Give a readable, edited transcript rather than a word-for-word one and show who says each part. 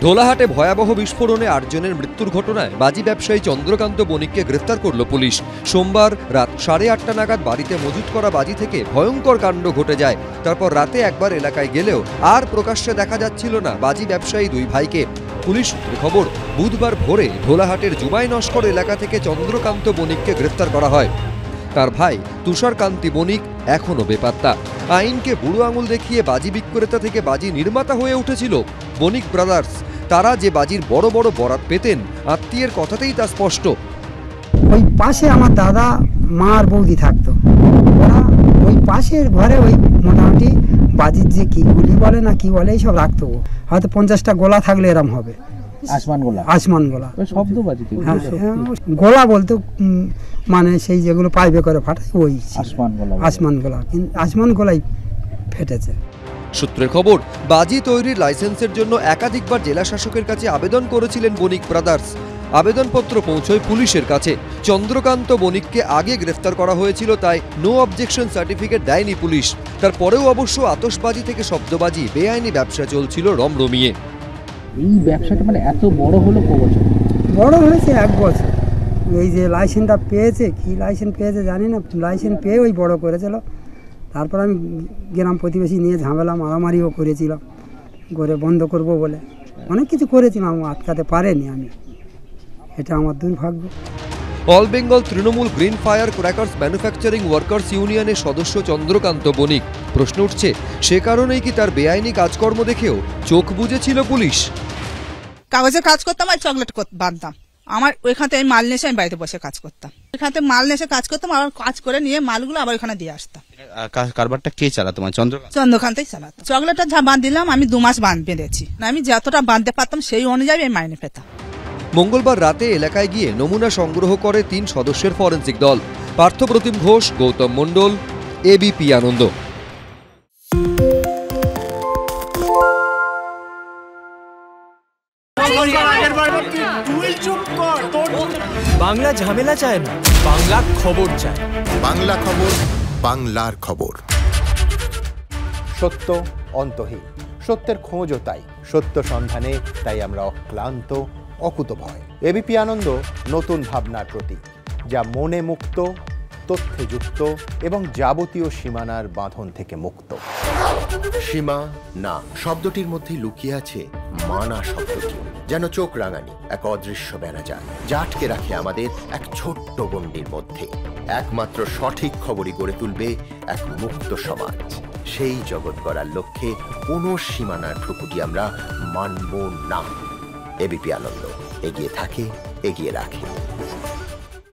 Speaker 1: ঢোলাহাটে ভয়াবহ বিস্ফোরণে 8 জনের মৃত্যুর ঘটনায় বাজি ব্যবসায়ী চন্দ্রকান্ত বণিককে গ্রেফতার করল পুলিশ। সোমবার রাত 8:30 নাগাদ বাড়িতে মজুত করা বাজি থেকে ভয়ঙ্কর কাণ্ড ঘটে যায়। তারপর রাতে একবার এলাকায় গেলেও আর প্রকাশ্যে দেখা যাচ্ছিল না বাজি ব্যবসায়ী দুই ভাইকে। পুলিশ সূত্রে খবর, বুধবার ভোরে ঢোলাহাটের জুমাই নস্কর এলাকা থেকে চন্দ্রকান্ত বণিককে গ্রেফতার করা হয়। তার ভাই তুষারকান্তি বণিক এখনো বেপাত্তা। আইনকে বুড়ো আঙুল দেখিয়ে বাজি বিক্রেতা থেকে বাজি নির্মাতা হয়ে উঠেছিল বণিক ব্রাদার্স। তারা যে বাজির বড় বড় বরাত পেতেন, আত্মীয়ের কথাতেই তা স্পষ্ট।
Speaker 2: ওই পাশে আমার দাদা, মা আর বৌদি থাকতো। ওরা ওই পাশের ঘরে ওই মোটামুটি বাজির যে কি গুলি বলে না কি বলে এইসব রাখতো। হয়তো 50টা গোলা থাকলে এরম হবে। আসমান গোলা
Speaker 3: শব্দ বাজিতে
Speaker 2: গোলা বলতো, মানে সেই যেগুলো পাইপে করে ফাটায় ওই আসমান গোলা, কিন্তু আসমান গোলাই ফেটেছে।
Speaker 1: সূত্রের খবর, বাজি তৈরির লাইসেন্সের জন্য একাধিকবার জেলা শাসকের কাছে আবেদন করেছিলেন বণিক ব্রাদার্স। আবেদনপত্র পৌঁছয় পুলিশের কাছে। চন্দ্রকান্ত বণিককে আগে গ্রেফতার করা হয়েছিল, তাই নো অবজেকশন সার্টিফিকেট দেয়নি পুলিশ। তারপরেও অবশ্য আতশবাজি থেকে শব্দবাজি বেআইনি ব্যবসা চলছিল রমরমিয়ে।
Speaker 3: এই ব্যবসাটা মানে এত বড় হলো কত বছর?
Speaker 2: বড় হয়েছে 1 বছর। এই যে লাইসেন্সটা পেয়েছে, কি লাইসেন্স পেয়েছে জানি না, লাইসেন্স পেয়ে ওই বড় করেছিল। তারপর আমি গ্রাম প্রতিবেশী নিয়ে ঝামেলা মারামারিও করেছিলাম, করে বন্ধ করব বলে অনেক কিছু করেছিলাম, আটকাতে পারেনি আমি। এটা আমার দুর্ভাগ্য।
Speaker 1: All Bengal Trinamool green fire crackers manufacturing workers ইউনিয়নের সদস্য চন্দ্রকান্ত বণিক। প্রশ্ন উঠছে, সে কারণেই কি তার বেআইনি কাজকর্ম দেখেও চোখ বুজেছিল পুলিশ?
Speaker 4: কাগজের কাজ করতাম আর চকলেট বাঁধতাম। আমার ওইখান থেকে মাল নিয়ে আমি বাড়িতে বসে কাজ করতাম। ওইখান থেকে মাল নিয়ে কাজ করতাম, আবার কাজ করে নিয়ে মালগুলো আবার ওইখানে দিয়ে আসতাম।
Speaker 3: কারবারটা কে চালাতো? মানে
Speaker 4: চন্দ্রকান্তই চালাতো। চকলেটটা যা বাঁধ দিলাম, আমি 2 মাস বেঁধেছি। আমি যতটা বাঁধতে পারতাম সেই অনুযায়ী আমি মাইনে পেতাম।
Speaker 1: মঙ্গলবার রাতে এলাকায় গিয়ে নমুনা সংগ্রহ করে 3 সদস্যের ফরেন্সিক দল। পার্থপ্রতিম ঘোষ, গৌতম মণ্ডল, এবিপি আনন্দ।
Speaker 5: বাংলা ঝামেলা চায় না, বাংলা খবর চায়।
Speaker 6: বাংলা খবর, বাংলার খবর।
Speaker 7: সত্য অন্তহীন, সত্যের খোঁজও তাই, সত্য সন্ধানে তাই আমরা অক্লান্ত, অকুতভয়। এবিপি আনন্দ নতুন ভাবনার প্রতীক, যা মনে মুক্ত, তথ্যে যুক্ত এবং যাবতীয় সীমানার বাঁধন থেকে মুক্ত।
Speaker 6: সীমা না শব্দটির মধ্যে লুকিয়ে আছে মানা শব্দটি, যেন চোখ রাঙানি এক অদৃশ্য ব্যানাজার, যা আটকে রাখে আমাদের এক ছোট্ট গণ্ডির মধ্যে। একমাত্র সঠিক খবরই গড়ে তুলবে এক মুক্ত সমাজ। সেই জগৎ গড়ার লক্ষ্যে কোনো সীমানার ঠুকুটি আমরা মানব না। এবিপি আনন্দ এগিয়ে থাকে, এগিয়ে রাখে।